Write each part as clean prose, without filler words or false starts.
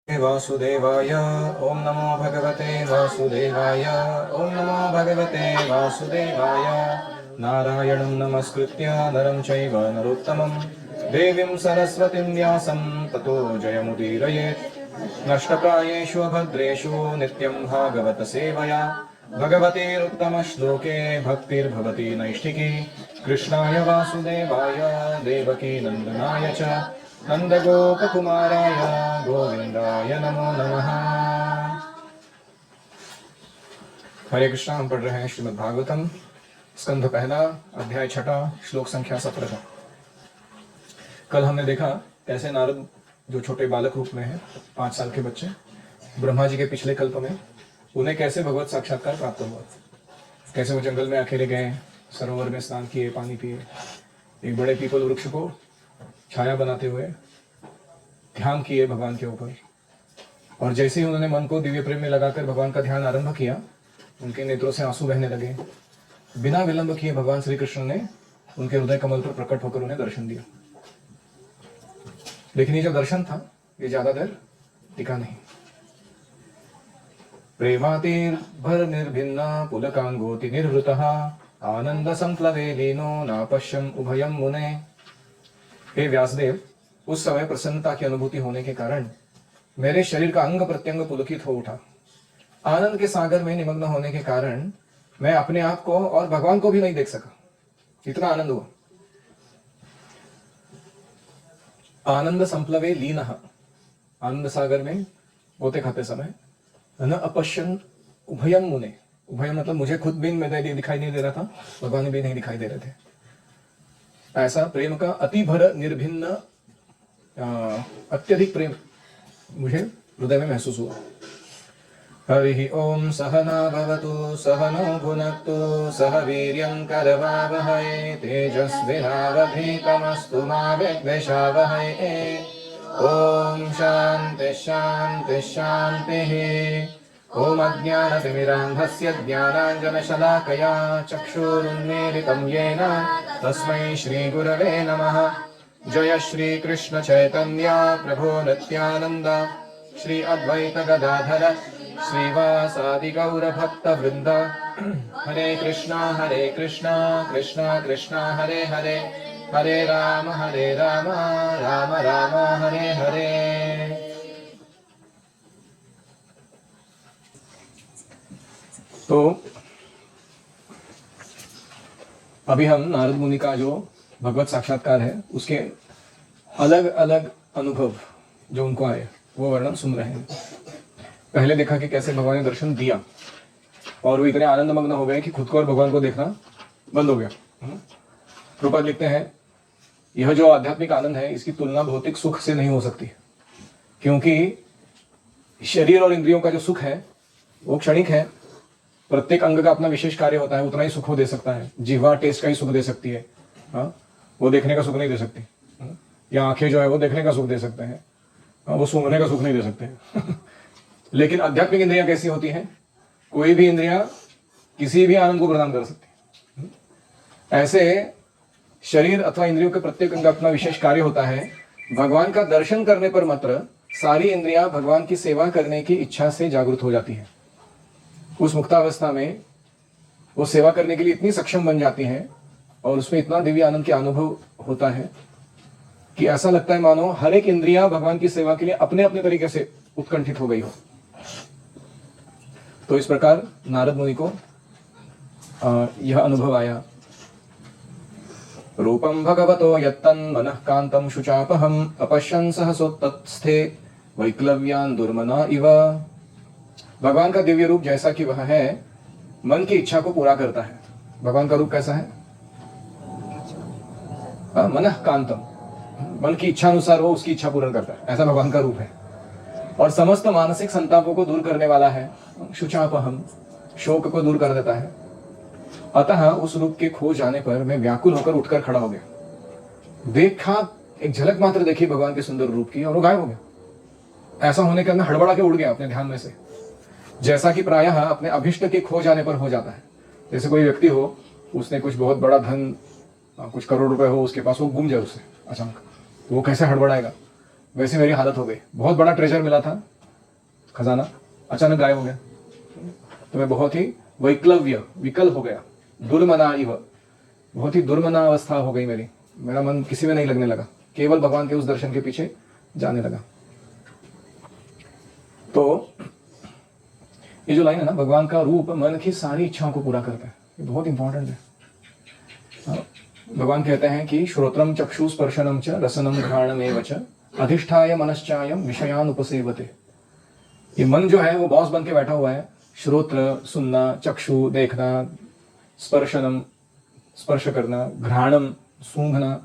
वासुदेवाय ओम नमो भगवते वासुदेवाय ओम नमो भगवते वासुदेवाय। नारायणं नमस्कृत्य नरं चैव नरोत्तमं देवीं सरस्वतीं व्यासं ततो जयमुदीरयेत्। नष्टप्रायेषु भद्रेषु नित्यं भागवत सेवया भगवतेरुत्तमश्लोके भक्तिर्भवति नैष्ठिकी। कृष्णाय वासुदेवाय देवकी नन्दनाय च नंदगोपकुमाराय गोविंदाय नमो नमः। हरे कृष्णा। हम पढ़ रहे हैं श्रीमद् भागवतम स्कंध पहला अध्याय छठा श्लोक संख्या 17। कल हमने देखा कैसे नारद जो छोटे बालक रूप में हैं 5 साल के बच्चे ब्रह्मा जी के पिछले कल्प में उन्हें कैसे भगवत साक्षात्कार प्राप्त हुआ, कैसे वो जंगल में अकेले गए, सरोवर में स्नान किए, पानी पिए, एक बड़े पीपल वृक्ष को छाया बनाते हुए ध्यान किए भगवान के ऊपर। और जैसे ही उन्होंने मन को दिव्य प्रेम में लगाकर भगवान का ध्यान आरंभ किया, उनके नेत्रों से आंसू बहने लगे। बिना विलंब किए भगवान श्री कृष्ण ने उनके हृदय कमल पर प्रकट होकर उन्हें दर्शन दिया। लेकिन ये जो दर्शन था ये ज्यादा देर टिका नहीं। प्रेमातिर भर निर्भिन्ना पुलकांगोति निर्वृतः आनंद संप्लवे लीनो नापश्यम उभयम मुने। हे व्यासदेव, उस समय प्रसन्नता की अनुभूति होने के कारण मेरे शरीर का अंग प्रत्यंग पुलकित हो उठा। आनंद के सागर में निमग्न होने के कारण मैं अपने आप को और भगवान को भी नहीं देख सका, इतना आनंद हुआ। आनंद संप्लवे लीनः, आनंद सागर में गोते खाते समय न अपश्यन उभयम मुने। उभयम मतलब मुझे खुद भी दिखाई नहीं दे रहा था, भगवान भी नहीं दिखाई दे रहे थे। ऐसा प्रेम का अति भर निर्भिन्न अत्यधिक प्रेम मुझे हृदय में महसूस हुआ। हरि ओम सहना भवतु सहनो भुनक्तु सह वीर्यं करवावहै तेजस्विनावधीतमस्तु मा विद्विषावहै। ओम शांति शांति शांतिः। ओम अज्ञानतिमिरान्धस्य ज्ञानाञ्जनशलाकया चक्षुरुन्मीलितं येन तस्मै श्रीगुरवे नमः। जय श्री कृष्ण चैतन्य प्रभु नित्यानंद श्री अद्वैत गदाधर श्रीवासादि गौर भक्त वृंद। हरे कृष्णा कृष्णा कृष्णा हरे हरे, हरे राम राम राम हरे हरे। तो अभी हम नारद मुनि का जो भगवत साक्षात्कार है उसके अलग अलग अनुभव जो उनको आए वो वर्णन सुन रहे हैं। पहले देखा कि कैसे भगवान ने दर्शन दिया और वो इतने आनंद मग्न हो गए कि खुद को और भगवान को देखना बंद हो गया। प्रभुपाद लिखते हैं यह जो आध्यात्मिक आनंद है इसकी तुलना भौतिक सुख से नहीं हो सकती, क्योंकि शरीर और इंद्रियों का जो सुख है वो क्षणिक है। प्रत्येक अंग का अपना विशेष कार्य होता है, उतना ही सुख वो दे सकता है। जिह्वा टेस्ट का ही सुख दे सकती है, वो देखने का सुख नहीं दे सकती। या आंखें जो है वो देखने का सुख दे सकते हैं, वो सूंघने का सुख नहीं दे सकते हैं। लेकिन आध्यात्मिक इंद्रियां कैसी होती हैं? कोई भी इंद्रियां किसी भी आनंद को प्रदान कर सकती है। ऐसे शरीर अथवा इंद्रियों के प्रत्येक अंग अपना विशेष कार्य होता है। भगवान का दर्शन करने पर मात्र सारी इंद्रियां भगवान की सेवा करने की इच्छा से जागृत हो जाती हैं। उस मुक्तावस्था में वो सेवा करने के लिए इतनी सक्षम बन जाती हैं और उसमें इतना दिव्य आनंद का अनुभव होता है कि ऐसा लगता है मानो हर एक इंद्रियां भगवान की सेवा के लिए अपने अपने तरीके से उत्कंठित हो गई हो। तो इस प्रकार नारद मुनि को यह अनुभव आया। रूपम भगवतो यत्तन मनः कांतम शुचापहम अपश्यन् सहसोत्तस्थे वैक्लव्यान दुर्मना इव। भगवान का दिव्य रूप जैसा कि वह है मन की इच्छा को पूरा करता है। भगवान का रूप कैसा है? मनः कांतम, मन की इच्छा अनुसार वो उसकी इच्छा पूर्ण करता है, ऐसा भगवान का रूप है। और समस्त मानसिक संतापों को दूर करने वाला है। शुचापहम, शोक को दूर कर देता है। अतः उस रूप के खो जाने पर मैं व्याकुल होकर उठकर खड़ा हो गया। देखा, एक झलक मात्र देखी भगवान के सुंदर रूप की और वो गायब हो गया। ऐसा होने के अंदर हड़बड़ा के उड़ गया अपने ध्यान में से, जैसा कि प्रायः अपने अभिष्ट के खो जाने पर हो जाता है। जैसे कोई व्यक्ति हो, उसने कुछ बहुत बड़ा धन, कुछ करोड़ रुपए हो उसके पास, वो गुम जाए उससे अचानक, तो वो कैसे हड़बड़ाएगा। वैसे मेरी हालत हो गई। बहुत बड़ा ट्रेजर मिला था खजाना अचानक गायब हो गया, तो मैं बहुत ही विकल हो गया, दुर्मना इव, बहुत ही दुर्मना अवस्था हो गई मेरी, मेरा मन किसी में नहीं लगने लगा, केवल भगवान के उस दर्शन के पीछे जाने लगा। तो ये जो लाइन है ना, भगवान का रूप मन की सारी इच्छाओं को पूरा करता है, ये बहुत इंपॉर्टेंट है। भगवान कहते हैं कि श्रोत्रम चक्षु स्पर्शनम च रसनम घ्राणमेव च अधिष्ठाय मनश्चायम विषयान उपसेवते। ये मन जो है वो बॉस बन के बैठा हुआ है, श्रोत्र सुनना, चक्षु देखना, स्पर्शनम स्पर्श करना, घ्राणम सूंघना,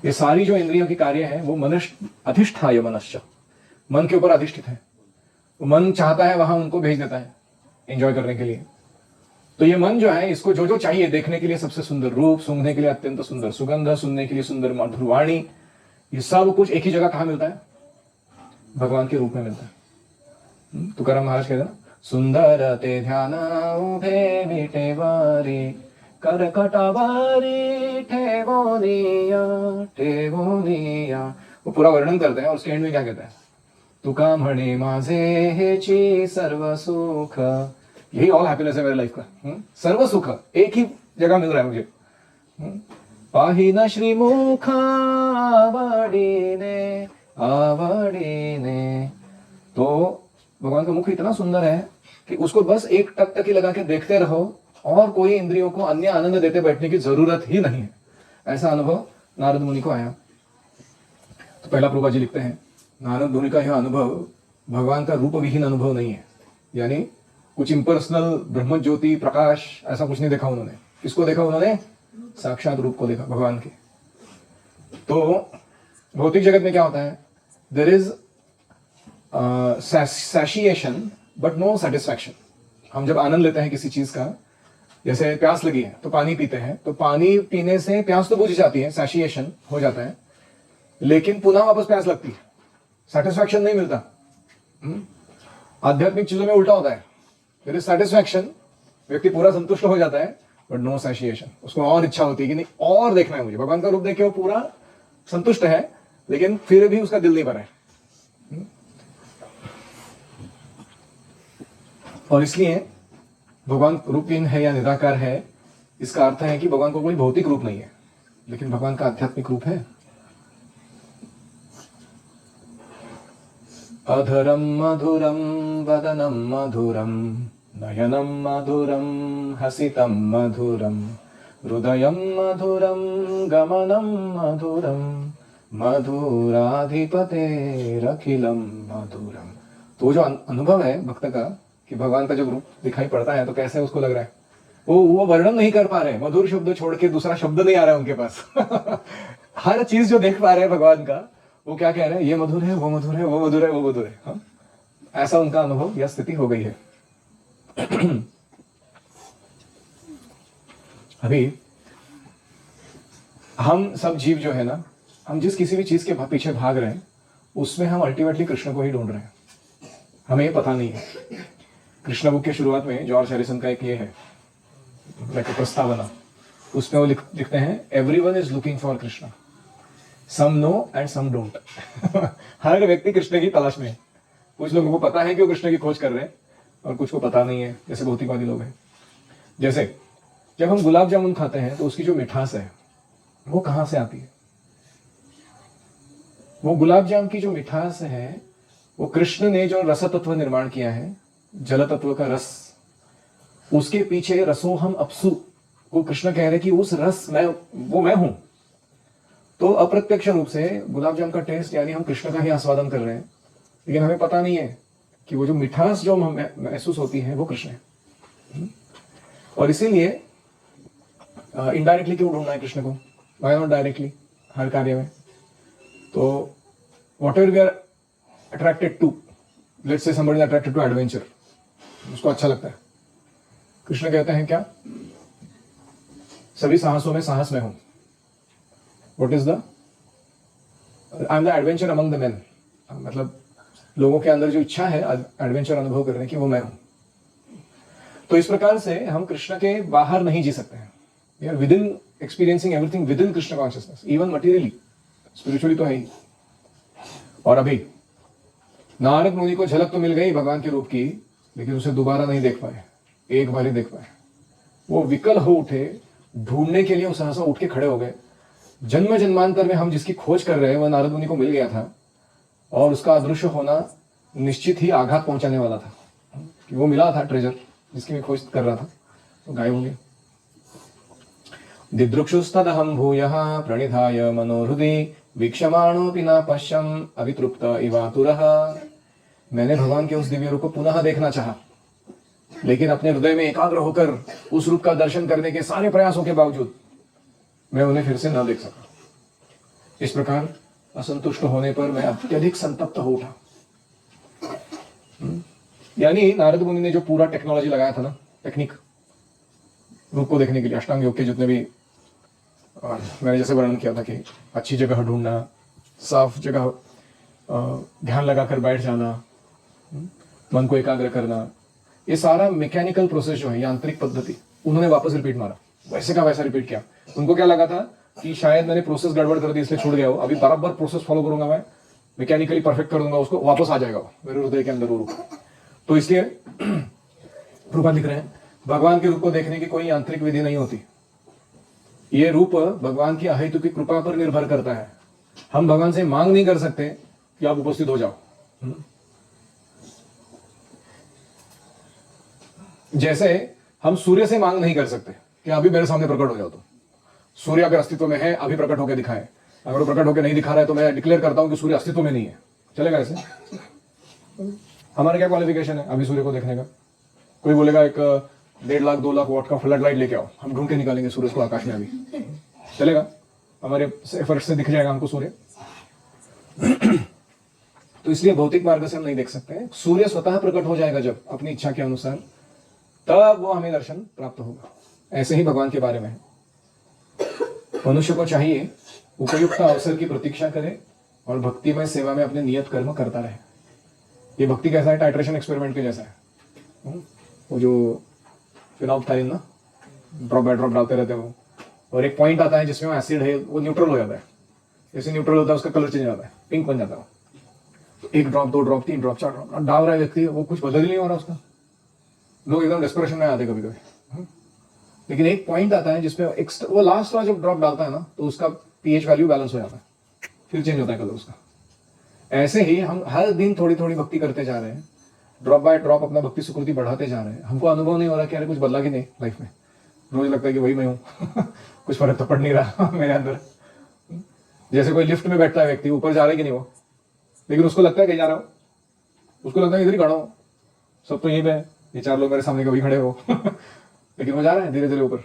ये सारी जो इंद्रियों की कार्य है वो मनुष्य अधिष्ठाय मनश्च, मन के ऊपर अधिष्ठित है। मन चाहता है वहां उनको भेज देता है एंजॉय करने के लिए। तो ये मन जो है, इसको जो जो चाहिए, देखने के लिए सबसे सुंदर रूप, सूंघने के लिए अत्यंत सुंदर सुगंध, सुनने के लिए सुंदर मधुर वाणी, ये सब कुछ एक ही जगह कहां मिलता है? भगवान के रूप में मिलता है। तुकाराम महाराज कहते हैं ना, सुंदर ते ध्यान उभे विटेवारी करकटावारी ठेवोनिया, वो पूरा वर्णन करते हैं और उसके एंड में क्या कहता है? तुका म्हणे माझे हेची सर्व सुख, यही ऑल हैप्पीनेस है मेरे लाइफ का, सर्व सुख एक ही जगह मिल रहा है मुझे। पाहिन श्रीमुख आवडीने, तो भगवान का मुख इतना सुंदर है कि उसको बस एक टकटकी लगा के देखते रहो और कोई इंद्रियों को अन्य आनंद देते बैठने की जरूरत ही नहीं है। ऐसा अनुभव नारद मुनि को आया। तो पहला प्रभुपाद जी लिखते हैं, नारद मुनि का यह अनुभव भगवान का रूप विहीन अनुभव नहीं है, यानी कुछ इम्पर्सनल ब्रह्म ज्योति प्रकाश ऐसा कुछ नहीं देखा उन्होंने। किसको देखा उन्होंने? साक्षात रूप को देखा, भगवान के। तो भौतिक जगत में क्या होता है? There is satiation but no satisfaction. हम जब आनंद लेते हैं किसी चीज का, जैसे प्यास लगी है तो पानी पीते हैं, तो पानी पीने से प्यास तो बुझ जाती है, सैशिएशन हो जाता है, लेकिन पुनः वापस प्यास लगती है, सेटिस्फैक्शन नहीं मिलता। आध्यात्मिक चीजों में उल्टा होता है, देयर इज सेटिस्फैक्शन, व्यक्ति पूरा संतुष्ट हो जाता है बट नो सैशिएशन, उसको और इच्छा होती है कि नहीं और देखना है मुझे। भगवान का रूप देखे वो पूरा संतुष्ट है, लेकिन फिर भी उसका दिल नहीं भरा है। और इसलिए भगवान रूपहीन है या निराकार है, इसका अर्थ है कि भगवान को कोई भौतिक रूप नहीं है, लेकिन भगवान का आध्यात्मिक रूप है। अधरम मधुरम वदनम मधुरम नयनम मधुरम हसितम मधुरम हृदयम मधुरम गमनम मधुरम मधुराधिपतेरखिलम मधुरम। तो जो अनुभव है भक्त का कि भगवान का जब रूप दिखाई पड़ता है तो कैसे उसको लग रहा है, वो वर्णन नहीं कर पा रहे। मधुर शब्द छोड़ के दूसरा शब्द नहीं आ रहा है उनके पास। हर चीज जो देख पा रहे हैं भगवान का, वो क्या कह रहे हैं? ये मधुर है, वो मधुर है, वो मधुर है, वो मधुर है। हाँ? ऐसा उनका अनुभव या स्थिति हो गई है। अभी हम सब जीव जो है ना, हम जिस किसी भी चीज के पीछे भाग रहे हैं, उसमें हम अल्टीमेटली कृष्ण को ही ढूंढ रहे हैं, हमें ये पता नहीं है। कृष्ण बुक के शुरुआत में जॉर्ज हैरिसन का एक ये है प्रस्तावना, उसमें वो लिखते हैं, everyone is looking for Krishna, some know and some don't. हर व्यक्ति कृष्ण की तलाश में है। कुछ लोगों को पता है कि वो कृष्ण की खोज कर रहे हैं और कुछ को पता नहीं है, जैसे भौतिकवादी लोग हैं। जैसे जब हम गुलाब जामुन खाते हैं तो उसकी जो मिठास है वो कहां से आती है? वो गुलाब जामुन की जो मिठास है, वो कृष्ण ने जो रस तत्व निर्माण किया है, जल तत्व का रस, उसके पीछे रसोहम अपसु, वो कृष्ण कह रहे कि उस रस मैं हूं। तो अप्रत्यक्ष रूप से गुलाब जामुन का टेस्ट, यानी हम कृष्ण का ही आस्वादन कर रहे हैं, लेकिन हमें पता नहीं है कि वो जो मिठास जो महसूस होती है वो कृष्ण है। और इसीलिए इनडायरेक्टली क्यों ढूंढना है कृष्ण को? व्हाई नॉट डायरेक्टली हर कार्य में? तो whatever we are attracted to, let's say somebody attracted to adventure, उसको अच्छा लगता है। कृष्ण कहते हैं क्या? सभी साहसों में साहस में हूं। What is the? I am the adventure among the main. मतलब लोगों के अंदर जो इच्छा है एडवेंचर अनुभव करने की, वो मैं हूं। तो इस प्रकार से हम कृष्ण के बाहर नहीं जी सकते हैं। We are within experiencing everything within Krishna consciousness, even materially, spiritually तो है ही। और अभी नारद मुनि को झलक तो मिल गई भगवान के रूप की, लेकिन उसे दोबारा नहीं देख पाए, एक बार ही देख पाए। वो विकल हो उठे, ढूंढने के लिए वो सहसा उठ के खड़े हो गए। जन्म जन्मांतर में हम जिसकी खोज कर रहे हैं वह नारद मुनि को मिल गया था, और उसका अदृश्य होना निश्चित ही आघात पहुंचाने वाला था, कि वो मिला था ट्रेजर जिसकी मैं खोज कर रहा था, तो गायब हो गया। दिदृक्षुस्तदहं भूयः प्रणिधाय मनोहृदि वीक्षमाणोऽपि न पश्यन् अवितृप्त इवातुरः। मैंने भगवान के उस दिव्य रूप को पुनः देखना चाहा, लेकिन अपने हृदय में एकाग्र होकर उस रूप का दर्शन करने के सारे प्रयासों के बावजूद मैं उन्हें फिर से न देख सका। इस प्रकार असंतुष्ट होने पर मैं अत्यधिक संतप्त हो उठा। यानी नारद मुनि ने जो पूरा टेक्नोलॉजी लगाया था ना, टेक्निक रूप को देखने के लिए, अष्टांग योग के जितने भी मैंने जैसे वर्णन किया था कि अच्छी जगह ढूंढना, साफ जगह ध्यान लगाकर बैठ जाना, मन को एकाग्र करना, ये सारा मैकेनिकल प्रोसेस जो है, यांत्रिक पद्धति, उन्होंने वापस रिपीट मारा, वैसे का वैसा रिपीट किया। उनको क्या लगा था कि शायद मैंने प्रोसेस गड़बड़ कर दी इसलिए छूट गया हो, अभी बराबर प्रोसेस फॉलो करूंगा, मैं मैकेनिकली परफेक्ट कर दूंगा उसको, वापस आ जाएगा वो मेरे हृदय के अंदर वो रूप। तो इसलिए प्रभुपाद लिख रहे हैं, भगवान के रूप को देखने की कोई यांत्रिक विधि नहीं होती। ये रूप भगवान की अहेतुकी कृपा पर निर्भर करता है। हम भगवान से मांग नहीं कर सकते कि आप उपस्थित हो जाओ। जैसे हम सूर्य से मांग नहीं कर सकते कि अभी मेरे सामने प्रकट हो जाओ। तो सूर्य अगर अस्तित्व में है अभी प्रकट होकर दिखाए, अगर वो प्रकट होकर नहीं दिखा रहा है तो मैं डिक्लेयर करता हूं कि सूर्य अस्तित्व में नहीं है, चलेगा ऐसे? हमारा क्या क्वालिफिकेशन है अभी सूर्य को देखने का? कोई बोलेगा एक 1.5 लाख 2 लाख वॉट का फ्लड लाइट लेके आओ, हम ढूंढ के निकालेंगे सूर्य को आकाश में, अभी चलेगा? हमारे एफर्ट से दिख जाएगा हमको सूर्य? तो इसलिए भौतिक मार्ग से हम नहीं देख सकते। सूर्य स्वतः प्रकट हो जाएगा जब अपनी इच्छा के अनुसार, तब वो हमें दर्शन प्राप्त होगा। ऐसे ही भगवान के बारे में मनुष्य को चाहिए उपयुक्त अवसर की प्रतीक्षा करे और भक्तिमय सेवा में अपने नियत कर्म करता रहे। ये भक्ति कैसा है? टाइट्रेशन एक्सपेरिमेंट के जैसा है। वो जो फिनॉल्फ्थालीन ना, ड्रॉप बाय ड्रॉप डालते रहते हैं वो, और एक पॉइंट आता है जिसमें एसिड है वो न्यूट्रल हो जाता है। जैसे न्यूट्रल होता है उसका कलर चेंज हो जाता है, पिंक बन जाता है। तो 1 ड्रॉप 2 ड्रॉप 3 ड्रॉप 4 ड्रॉप डाल रहा है व्यक्ति, वो कुछ बदल ही नहीं हो रहा उसका। लोग एकदम डिस्प्रेशन में आते कभी कभी। लेकिन एक पॉइंट आता है जिसमें वो लास्ट वाला जब ड्रॉप डालता है ना, तो उसका पीएच वैल्यू बैलेंस हो जाता है, फिर चेंज होता है कलर उसका। ऐसे ही हम हर दिन थोड़ी थोड़ी भक्ति करते जा रहे हैं, ड्रॉप बाय ड्रॉप अपना भक्ति सुकृति बढ़ाते जा रहे हैं। हमको अनुभव नहीं हो रहा कि अरे कुछ बदला कि नहीं लाइफ में। रोज लगता है कि वही मैं हूँ कुछ फर्क तो पड़ नहीं रहा मेरे अंदर। जैसे कोई लिफ्ट में बैठता है व्यक्ति, ऊपर जा रहा है कि नहीं वो, लेकिन उसको लगता है कहीं जा रहा हूँ, उसको लगता है इधर ही खड़ा हूँ, सब तो यही मैं, ये 4 लोग मेरे सामने कभी खड़े हो लेकिन वो जा रहा है धीरे धीरे ऊपर।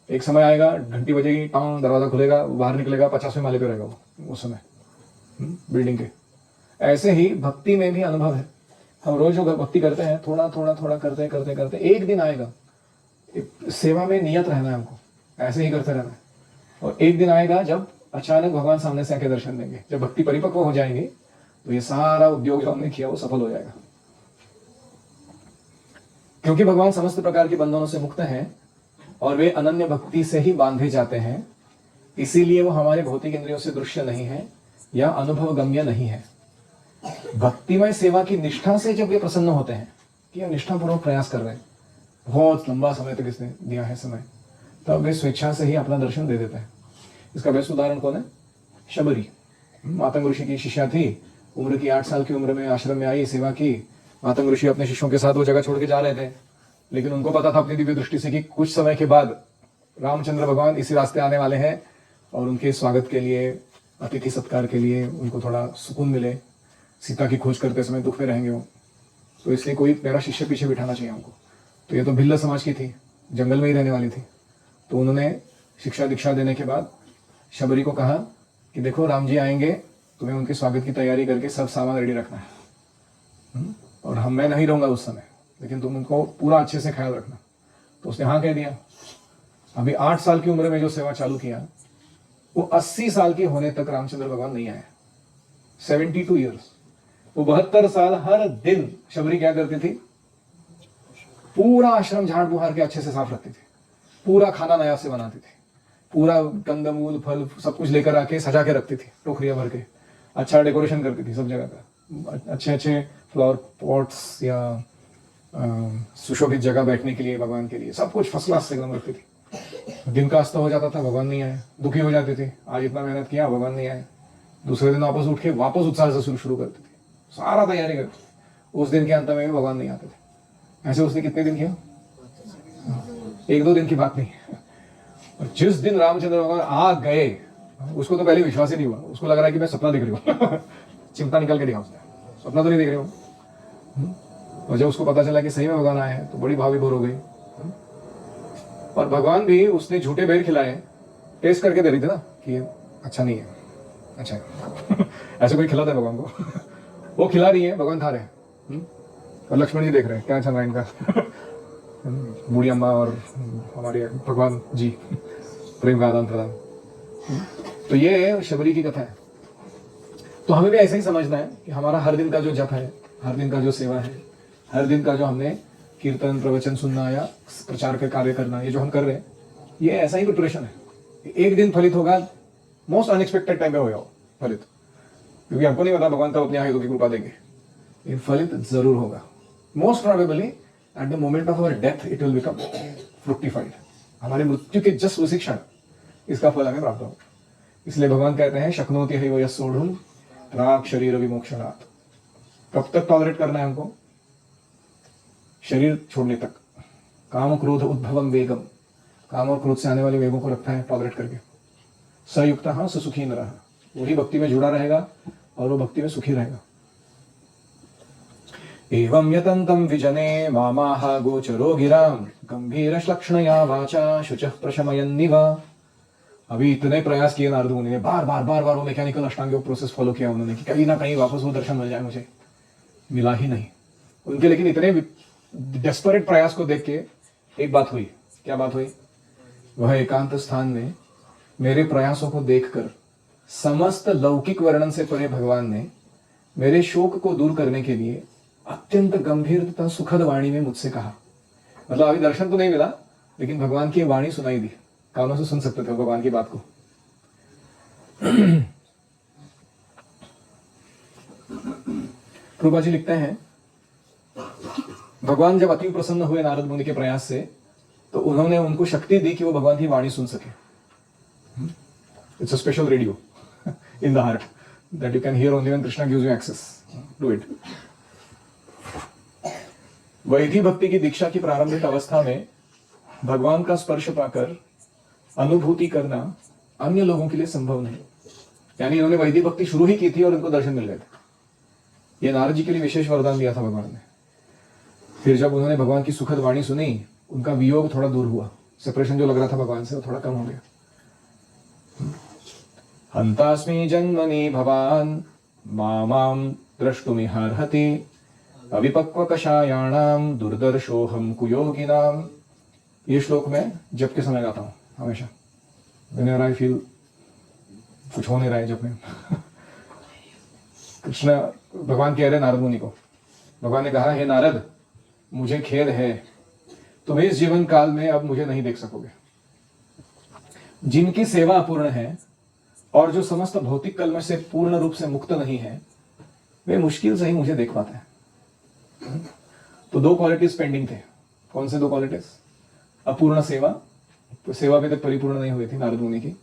एक समय आएगा, घंटी बजेगी, टांग दरवाजा खुलेगा, बाहर निकलेगा, 50वें माले पे रहेगा वो उस समय बिल्डिंग के। ऐसे ही भक्ति में भी अनुभव है। हम रोज जो भक्ति करते हैं, थोड़ा थोड़ा थोड़ा करते करते करते एक दिन आएगा, सेवा में नियत रहना है हमको, ऐसे ही करते रहना है। और एक दिन आएगा जब अचानक भगवान सामने से आके दर्शन देंगे। जब भक्ति परिपक्व हो जाएंगे तो ये सारा उद्योग जो हमने किया वो सफल हो जाएगा। क्योंकि भगवान समस्त प्रकार के बंधनों से मुक्त हैं और वे अनन्य भक्ति से ही बांधे जाते हैं, इसीलिए वो हमारे भौतिक इंद्रियों से दृश्य नहीं है या अनुभव गम्य नहीं है। भक्तिमय सेवा की निष्ठा से जब ये प्रसन्न होते हैं कि ये निष्ठापूर्वक प्रयास कर रहे हैं, बहुत लंबा समय तक इसने दिया है समय, तब वे स्वेच्छा से ही अपना दर्शन दे देते हैं। इसका बेस्ट उदाहरण कौन है? शबरी, मातंग ऋषि की शिष्या थी, उम्र की 8 साल की उम्र में आश्रम में आई, सेवा की। मातंग ऋषि अपने शिष्यों के साथ वो जगह छोड़ के जा रहे थे, लेकिन उनको पता था अपनी दिव्य दृष्टि से कि कुछ समय के बाद रामचंद्र भगवान इसी रास्ते आने वाले हैं और उनके स्वागत के लिए, अतिथि सत्कार के लिए उनको थोड़ा सुकून मिले। सीता की खोज करते समय दुख में रहेंगे वो, तो इसलिए कोई मेरा शिष्य पीछे बिठाना चाहिए हमको। तो ये तो भिल्ल समाज की थी, जंगल में ही रहने वाली थी। तो उन्होंने शिक्षा दीक्षा देने के बाद शबरी को कहा कि देखो राम जी आएंगे, तुम्हें उनके स्वागत की तैयारी करके सब सामान रेडी रखना है, और मैं नहीं रहूंगा उस समय, लेकिन तुम उनको पूरा अच्छे से ख्याल रखना। तो उसने हाँ कह दिया। अभी 8 साल की उम्र में जो सेवा चालू किया, वो 80 साल के होने तक रामचंद्र भगवान नहीं आए। 72 ईयर्स, वो 72 साल हर दिन शबरी क्या करती थी? पूरा आश्रम झाड़ बुहार के अच्छे से साफ रखती थी, पूरा खाना नया से बनाती थी, पूरा कंदमूल फल सब कुछ लेकर आके सजा के रखती थी, टोकरियां भर के, अच्छा डेकोरेशन करती थी सब जगह का। अच्छे अच्छे फ्लावर पॉट्स या सुशोभित जगह बैठने के लिए भगवान के लिए सब कुछ फर्स्ट क्लास एकदम रखती थी। दिन का अस्त हो जाता था, भगवान नहीं आए, दुखी हो जाती थी, आज इतना मेहनत किया भगवान नहीं आए। दूसरे दिन वापस उठ के वापस उत्साह से शुरू करती थी, सारा तैयारी करती थी। उस दिन के अंत में भी भगवान नहीं आते थे। ऐसे उसने कितने दिन किया? 1-2 दिन की बात नहीं। और जिस दिन रामचंद्र भगवान आ गए, उसको तो पहले विश्वास ही नहीं हुआ। उसको लग रहा है कि मैं सपना देख रही हूँ। चिंता निकल के दिखा उसने, सपना तो नहीं देख रही हूँ। और जब उसको पता चला कि सही में भगवान आए हैं तो बड़ी भावी भोर हो गई। और भगवान भी उसने झूठे बेर खिलाए, टेस्ट करके दे रही थी ना कि ये अच्छा नहीं है, अच्छा है। ऐसे कोई खिलाता है भगवान को? वो खिला रही है, भगवान खा रहे हैं। और लक्ष्मण जी देख रहे हैं क्या चल रहा है इनका। बूढ़ी अम्मा और हमारे भगवान जी प्रेम का आदान प्रदान। तो ये शबरी की कथा है। तो हमें भी ऐसा ही समझना है कि हमारा हर दिन का जो जप है, हर दिन का जो सेवा है, हर दिन का जो हमने कीर्तन प्रवचन सुनना या प्रचार के कार्य करना, ये जो हम कर रहे हैं, ये ऐसा ही प्रिपरेशन है। एक दिन फलित होगा, मोस्ट अनएक्सपेक्टेड टाइम पे होगा फलित, क्योंकि हमको नहीं पता भगवान कब अपने आयुधों की कृपा देंगे। ये फलित जरूर होगा। Most probably at the moment of our death it will become fructified. हमारे मृत्यु के जस्ट उसी क्षण इसका फल हमें प्राप्त होगा। इसलिए भगवान कहते हैं शक्नोति हैव यस्सोढुम प्राक् शरीर विमोक्षणात्। कब तक टॉलरेट करना है हमको? शरीर छोड़ने तक। काम क्रोध उद्भवम वेगम, काम और क्रोध से आने वाले वेगों को रखता है टॉलरेट करके। सयुक्त सुखी न रहा, वही भक्ति में जुड़ा रहेगा और वो भक्ति में सुखी रहेगा। एवं यतन्तं विजने मामाह गोचरो गिराम गंभीरश्लक्ष्णया वाचा शुचः प्रशमयन्निव। अभी इतने प्रयास किए नारद मुनि ने, बार बार वो मैकेनिकल अष्टांग योग प्रोसेस फॉलो किया उन्होंने कि कहीं ना कहीं वापस वो दर्शन मिल जाए मुझे। मिला ही नहीं उनके, लेकिन इतने डेस्परेट प्रयास को देख के एक बात हुई। क्या बात हुई? वह एकांत स्थान में मेरे प्रयासों को देखकर समस्त लौकिक वर्णन से परे भगवान ने मेरे शोक को दूर करने के लिए अत्यंत गंभीर तथा सुखद वाणी में मुझसे कहा। मतलब अभी दर्शन तो नहीं मिला, लेकिन भगवान की वाणी सुनाई दी, कानों से सुन सकते थे भगवान की बात को। प्रभुपाद जी लिखते हैं, भगवान जब अति प्रसन्न हुए नारद मुनि के प्रयास से, तो उन्होंने उनको शक्ति दी कि वो भगवान की वाणी सुन सके। It's a special radio in the heart that you can hear only when Krishna gives you access to it. वैधि भक्ति की दीक्षा की प्रारंभिक अवस्था में भगवान का स्पर्श पाकर अनुभूति करना अन्य लोगों के लिए संभव नहीं। यानी इन्होंने वैदिक भक्ति शुरू ही की थी और इनको दर्शन मिल गए थे। ये नारद जी के लिए विशेष वरदान दिया था भगवान ने। फिर जब उन्होंने भगवान की सुखद वाणी सुनी, उनका वियोग थोड़ा दूर हुआ, सेपरेशन जो लग रहा था भगवान से वो थोड़ा कम हो गया। हंतास्मि जन्मनि भवान मामाम द्रष्टुमिहार्हति अविपक्व कषायाणाम दुर्दर्शोहम कुयोगिनाम। ये श्लोक मैं जब के समय गाता हूँ हमेशा। Whenever I feel कुछ हो नहीं रहा है जब में। कृष्ण भगवान कह रहे नारद मुनि को, भगवान ने कहा, हे नारद, मुझे खेद है, तुम इस जीवन काल में अब मुझे नहीं देख सकोगे। जिनकी सेवा अपूर्ण है और जो समस्त भौतिक कलमश से पूर्ण रूप से मुक्त नहीं है, वे मुश्किल से ही मुझे देख पाते हैं। तो 2 क्वालिटीज पेंडिंग थे। कौन से 2 क्वालिटीज? अपूर्ण सेवा, तो सेवा भी तक परिपूर्ण नहीं हुई थी नारद मुनि की,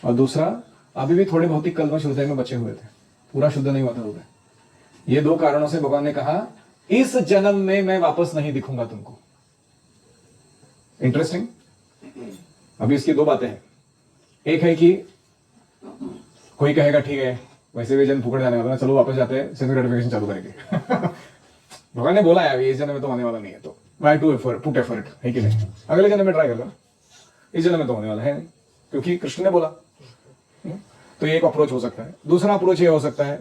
और दूसरा अभी भी थोड़े भौतिक कलमश हृदय में बचे हुए थे, पूरा शुद्ध नहीं हुआ था हृदय। ये 2 कारणों से भगवान ने कहा, इस जन्म में मैं वापस नहीं दिखूंगा तुमको। इंटरेस्टिंग। अभी इसकी 2 बातें हैं। एक है कि कोई कहेगा ठीक है, वैसे भी जन्म फुकड़ जाने वाला, चलो वापस जाते हैं, सेल्फ ग्रेटिफिकेशन चालू करेंगे। भगवान ने बोला है अभी इस जन्म में तो होने वाला नहीं है, तो try to effort, put effort, है कि नहीं? अगले जन्म में ट्राई करना, इस जन्म में तो होने वाला है नहीं, क्योंकि कृष्ण ने बोला। तो ये एक अप्रोच हो सकता है। दूसरा अप्रोच ये हो सकता है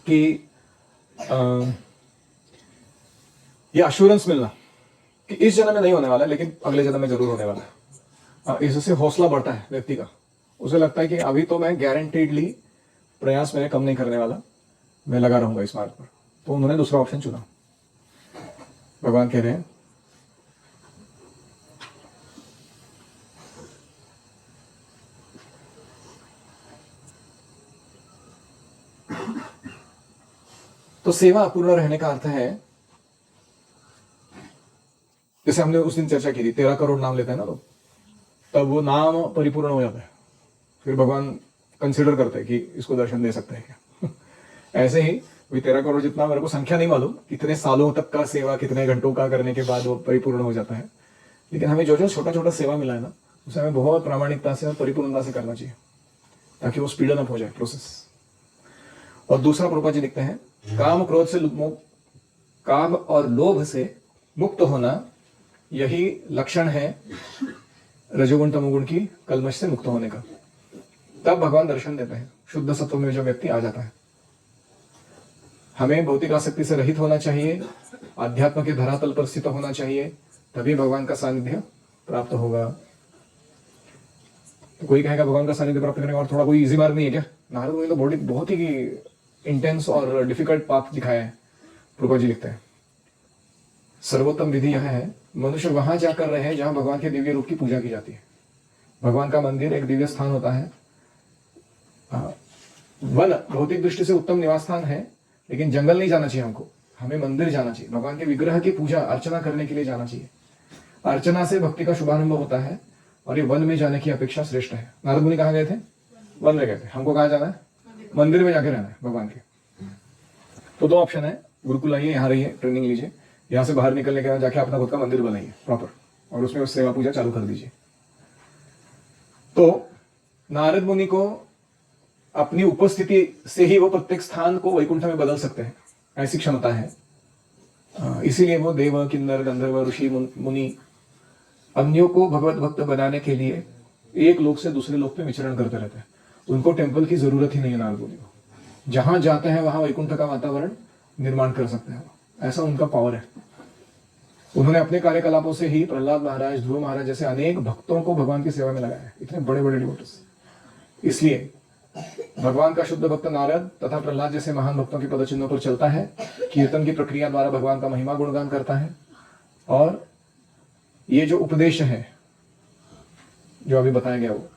कि ये अश्योरेंस मिलना कि इस जन्म में नहीं होने वाला है, लेकिन अगले जन्म में जरूर होने वाला है। इससे हौसला बढ़ता है व्यक्ति का। उसे लगता है कि अभी तो मैं गारंटीडली प्रयास मेरे कम नहीं करने वाला, मैं लगा रहूंगा इस मार्ग पर। तो उन्होंने दूसरा ऑप्शन चुना। भगवान कह रहे हैं, तो सेवा अपूर्ण रहने का अर्थ है, जैसे हमने उस दिन चर्चा की थी, 13 करोड़ नाम लेते हैं ना लोग, तब वो नाम परिपूर्ण हो जाता है, फिर भगवान कंसिडर करते हैं कि इसको दर्शन दे सकते हैं क्या। ऐसे ही 13 करोड़ जितना, मेरे को संख्या नहीं मालूम कितने सालों तक का सेवा, कितने घंटों का करने के बाद वो परिपूर्ण हो जाता है, लेकिन हमें जो जो छोटा छोटा सेवा मिला है ना, उसे हमें बहुत प्रामाणिकता से और परिपूर्णता से करना चाहिए, ताकि वो स्पीडन अप हो जाए प्रोसेस। और दूसरा प्रभुपाद जी लिखते हैं, काम क्रोध से काम और लोभ से मुक्त होना, यही लक्षण है रजोगुण तमोगुण की कलमश से मुक्त होने का। तब भगवान दर्शन देते हैं, शुद्ध सत्व में जो व्यक्ति आ जाता है। हमें भौतिक आसक्ति से रहित होना चाहिए, अध्यात्म के धरातल पर स्थित होना चाहिए, तभी भगवान का सानिध्य प्राप्त होगा। तो कोई कहेगा भगवान का सानिध्य प्राप्त करने का और थोड़ा कोई इजी मार्ग नहीं है क्या? नारद मुनि तो बहुत ही इंटेंस और डिफिकल्ट पाथ दिखाया है। प्रभुपाद जी लिखते हैं, सर्वोत्तम विधि यह है, मनुष्य वहां जाकर रहे जहां भगवान के दिव्य रूप की पूजा की जाती है। भगवान का मंदिर एक दिव्य स्थान होता है। वन भौतिक दृष्टि से उत्तम निवास स्थान है, लेकिन जंगल नहीं जाना चाहिए हमको, हमें मंदिर जाना चाहिए, भगवान के विग्रह की पूजा अर्चना करने के लिए जाना चाहिए। अर्चना से भक्ति का शुभारंभ होता है, और ये वन में जाने की अपेक्षा श्रेष्ठ है। नारद मुनि कहाँ गए थे? वन में गए थे। हमको कहाँ जाना है? मंदिर में जाके रहना है भगवान के। तो दो ऑप्शन है, गुरुकुल आइए, यहाँ रहिए, ट्रेनिंग लीजिए, यहाँ से बाहर निकलने के बाद जाके अपना खुद का मंदिर बनाइए प्रॉपर, और उसमें उस सेवा पूजा चालू कर दीजिए। तो नारद मुनि को अपनी उपस्थिति से ही वो प्रत्येक स्थान को वैकुंठ में बदल सकते हैं, ऐसी क्षमता है। इसीलिए वो देव, किन्नर, गंधर्व, ऋषि, मुनि अन्यों को भगवत भक्त बनाने के लिए एक लोक से दूसरे लोक पे विचरण करते रहते हैं। उनको टेम्पल की जरूरत ही नहीं है। नारद मुनि को जहां जाते हैं वहां वैकुंठ का वातावरण निर्माण कर सकते हैं, ऐसा उनका पावर है। उन्होंने अपने कार्यकलापों से ही प्रहलाद महाराज, ध्रुव महाराज जैसे अनेक भक्तों को भगवान की सेवा में लगाया है, इतने बड़े बड़े डिवोटर्स। इसलिए भगवान का शुद्ध भक्त नारद तथा प्रहलाद जैसे महान भक्तों के पदचिन्हों पर चलता है, कीर्तन की प्रक्रिया द्वारा भगवान का महिमा गुणगान करता है। और ये जो उपदेश है जो अभी बताया गया, वो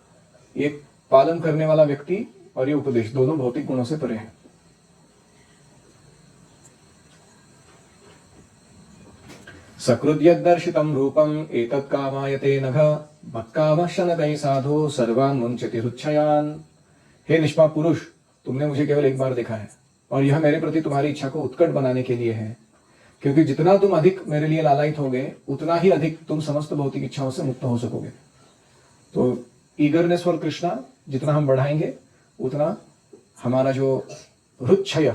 ये पालन करने वाला व्यक्ति और ये उपदेश दोनों भौतिक गुणों से परे हैं। सकृद्यदर्शितं रूपम एतत् कामायते नघ मत्कामः शनकैः साधु सर्वान् मुञ्चति रुच्छयान्। हे निष्पाप पुरुष, तुमने मुझे केवल एक बार देखा है, और यह मेरे प्रति तुम्हारी इच्छा को उत्कट बनाने के लिए है, क्योंकि जितना तुम अधिक मेरे लिए लालायित होगे, उतना ही अधिक तुम समस्त भौतिक इच्छाओं से मुक्त हो सकोगे। तो ईगरनेस फॉर कृष्णा जितना हम बढ़ाएंगे, उतना हमारा जो रुच्छय,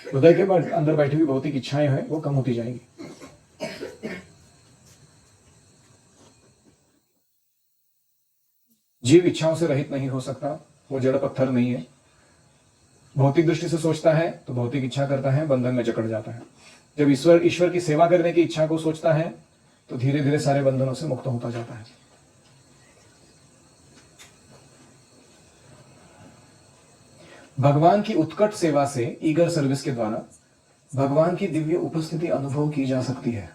हृदय के अंदर बैठी हुई भौतिक इच्छाएं हैं, वो कम होती जाएंगी। जीव इच्छाओं से रहित नहीं हो सकता, वो जड़ पत्थर नहीं है। भौतिक दृष्टि से सोचता है तो भौतिक इच्छा करता है, बंधन में जकड़ जाता है। जब ईश्वर की सेवा करने की इच्छा को सोचता है तो धीरे धीरे सारे बंधनों से मुक्त होता जाता है। भगवान की उत्कट सेवा से, ईगर सर्विस के द्वारा भगवान की दिव्य उपस्थिति अनुभव की जा सकती है।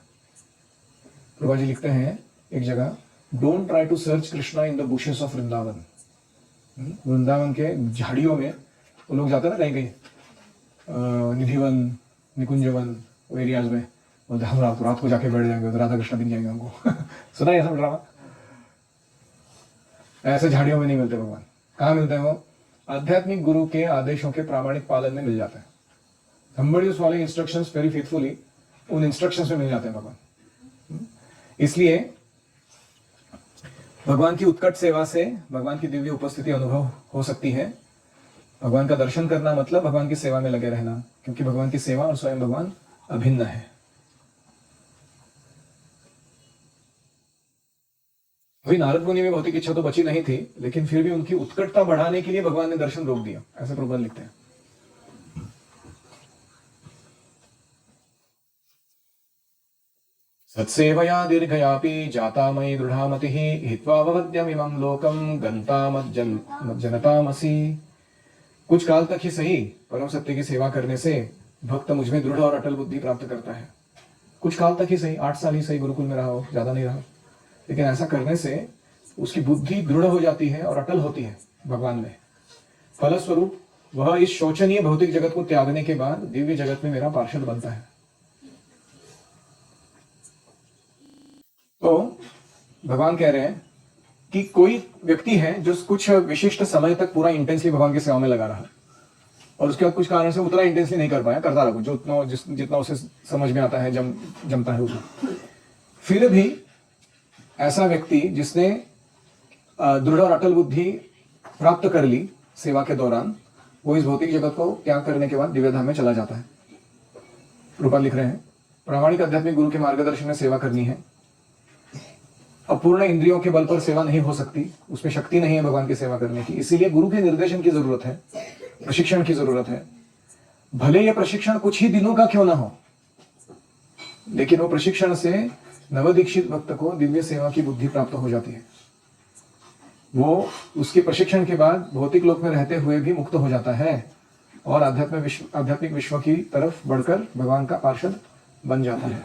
प्रभा जी लिखते हैं एक जगह, don't try to search Krishna in the bushes of Vrindavan. Vrindavan के झाड़ियों में वो लोग जाते हैं ना कहीं कहीं, निधिवन, निकुंजवन एरियाज में, बोलते हम रात को जाके बैठ जाएंगे, राधा कृष्णा दिन जाएंगे हमको। सुना है ऐसा ड्रामा? ऐसे झाड़ियों में नहीं मिलते भगवान। कहाँ मिलते हैं वो? आध्यात्मिक गुरु के आदेशों के प्रामाणिक पालन में मिल जाते हैं। somebody is following instructions very faithfully, उन इंस्ट्रक्शंस में मिल जाते हैं भगवान। इसलिए भगवान की उत्कट सेवा से भगवान की दिव्य उपस्थिति अनुभव हो सकती है। भगवान का दर्शन करना मतलब भगवान की सेवा में लगे रहना, क्योंकि भगवान की सेवा और स्वयं भगवान अभिन्न है। अभी नारद मुनि में भौतिक इच्छा तो बची नहीं थी, लेकिन फिर भी उनकी उत्कटता बढ़ाने के लिए भगवान ने दर्शन रोक दिया, ऐसे प्रबंध लिखते हैं। सत्सेवया दीर्घयापि जाता मयि दृढ़ामतिः हित्वा भवद्यमिमं लोकं गन्तामज्जनतामसि। कुछ काल तक ही सही, परम सत्य की सेवा करने से भक्त मुझ में दृढ़ और अटल बुद्धि प्राप्त करता है। कुछ काल तक ही सही, 8 साल ही सही गुरुकुल में रहा हो, ज्यादा नहीं रहा, लेकिन ऐसा करने से उसकी बुद्धि दृढ़ हो जाती है और अटल होती है भगवान में। फलस्वरूप वह इस शोचनीय भौतिक जगत को त्यागने के बाद दिव्य जगत में मेरा पार्षद बनता है। तो भगवान कह रहे हैं कि कोई व्यक्ति है जो कुछ विशिष्ट समय तक पूरा इंटेंसली भगवान की सेवा में लगा रहा, और उसके बाद कुछ कारण से उतना इंटेंसली नहीं कर पाया, करता रहा जो जितना उसे समझ में आता है, जमता है उतना। फिर भी ऐसा व्यक्ति जिसने दृढ़ और अटल बुद्धि प्राप्त कर ली सेवा के दौरान, वो इस भौतिक जगत को त्याग करने के बाद दिव्य धाम में चला जाता है। रूपाल लिख रहे हैं, प्रामाणिक आध्यात्मिक गुरु के मार्गदर्शन में सेवा करनी है। अपूर्ण इंद्रियों के बल पर सेवा नहीं हो सकती, उसमें शक्ति नहीं है भगवान की सेवा करने की, इसीलिए गुरु के निर्देशन की जरूरत है, प्रशिक्षण की जरूरत है। भले यह प्रशिक्षण कुछ ही दिनों का क्यों ना हो, लेकिन वो प्रशिक्षण से नवदीक्षित भक्त को दिव्य सेवा की बुद्धि प्राप्त हो जाती है। वो उसके प्रशिक्षण के बाद भौतिक लोक में रहते हुए भी मुक्त हो जाता है और आध्यात्मिक विश्व की तरफ बढ़कर भगवान का पार्षद बन जाता है।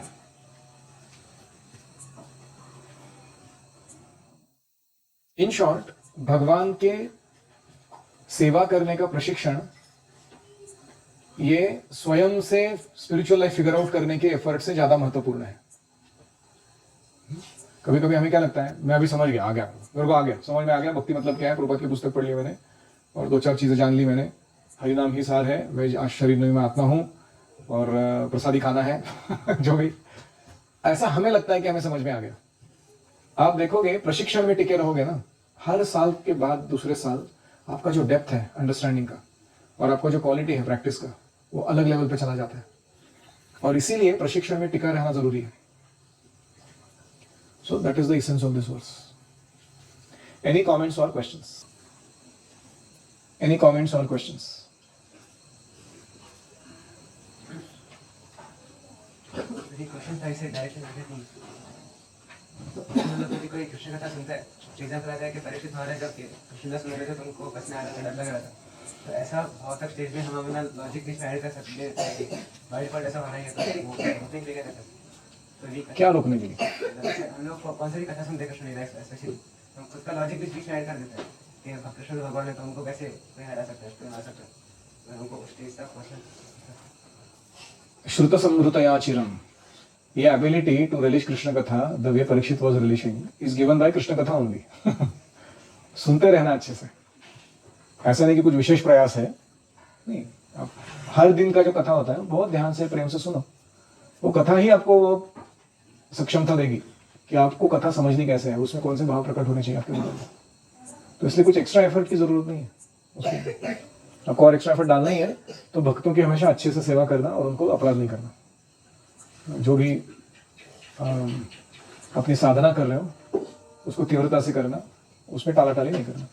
इन शॉर्ट, भगवान के सेवा करने का प्रशिक्षण ये स्वयं से स्पिरिचुअल लाइफ फिगर आउट करने के एफर्ट से ज्यादा महत्वपूर्ण है। कभी कभी हमें क्या लगता है, मैं अभी समझ गया, आ गया, मेरे को आ गया, समझ में आ गया भक्ति मतलब क्या है, प्रभुपाद की पुस्तक पढ़ ली मैंने और 2-4 चीजें जान ली मैंने, हरिनाम ही सार है, मैं आज शरीर में आत्मा हूं और प्रसादी खाना है जो भी, ऐसा हमें लगता है कि हमें समझ में आ गया। आप देखोगे प्रशिक्षण में टिके रहोगे ना, हर साल के बाद दूसरे साल आपका जो डेप्थ है अंडरस्टैंडिंग का और आपका जो क्वालिटी है प्रैक्टिस का, वो अलग लेवल पे चला जाता है, और इसीलिए प्रशिक्षण में टिका रहना जरूरी है। So that is the essence of this verse. Any comments or questions? Any comments or questions? Question था इसे डायरेक्टली नहीं, मतलब कोई कृष्ण कथा सुनता है, एग्जाम्पल आता है कि परीक्षित महाराज जब कृष्ण सुन रहे थे तो उनको बचने आ रहा था, डर लग रहा था, तो ऐसा बहुत तक स्टेज में हम अपना लॉजिक भी ऐड कर सकते हैं, बाइट पर ऐसा बनाएंगे तो वो होते ही लेकर तो क्या रोकने के लिए? हम लोग कौन सी कथा सुनते कृष्ण लीला स्पेशली, हम खुद का लॉजिक भी बीच में ऐड कर देते हैं कि कृष्ण भगवान है तो हमको कैसे कोई हरा सकता है, कोई मार सकता है, हमको स्टेज तक पहुंचना। श्रुत समृतया चिरम, ये ability to relish Krishna Katha, the way Parikshit was relishing, is given by Krishna Katha only. सुनते रहना अच्छे से, ऐसा नहीं कि कुछ विशेष प्रयास है, नहीं, आप हर दिन का जो कथा होता है बहुत ध्यान से प्रेम से सुनो, वो कथा ही आपको वो सक्षमता देगी कि आपको कथा समझनी कैसे है, उसमें कौन से भाव प्रकट होने चाहिए आपके मन में। तो इसलिए कुछ एक्स्ट्रा एफर्ट की जरूरत नहीं है उसमें, आपको और एक्स्ट्रा एफर्ट डालना ही है तो भक्तों की हमेशा अच्छे से सेवा करना और उनको अपराध नहीं करना। जो भी अपनी साधना कर रहे हो उसको तीव्रता से करना, उसमें टालाटाली नहीं करना।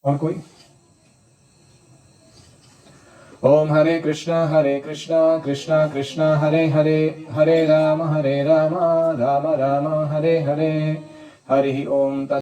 और कोई? ओम हरे कृष्णा कृष्णा कृष्णा हरे हरे, हरे राम राम राम हरे हरे, हरि ओम।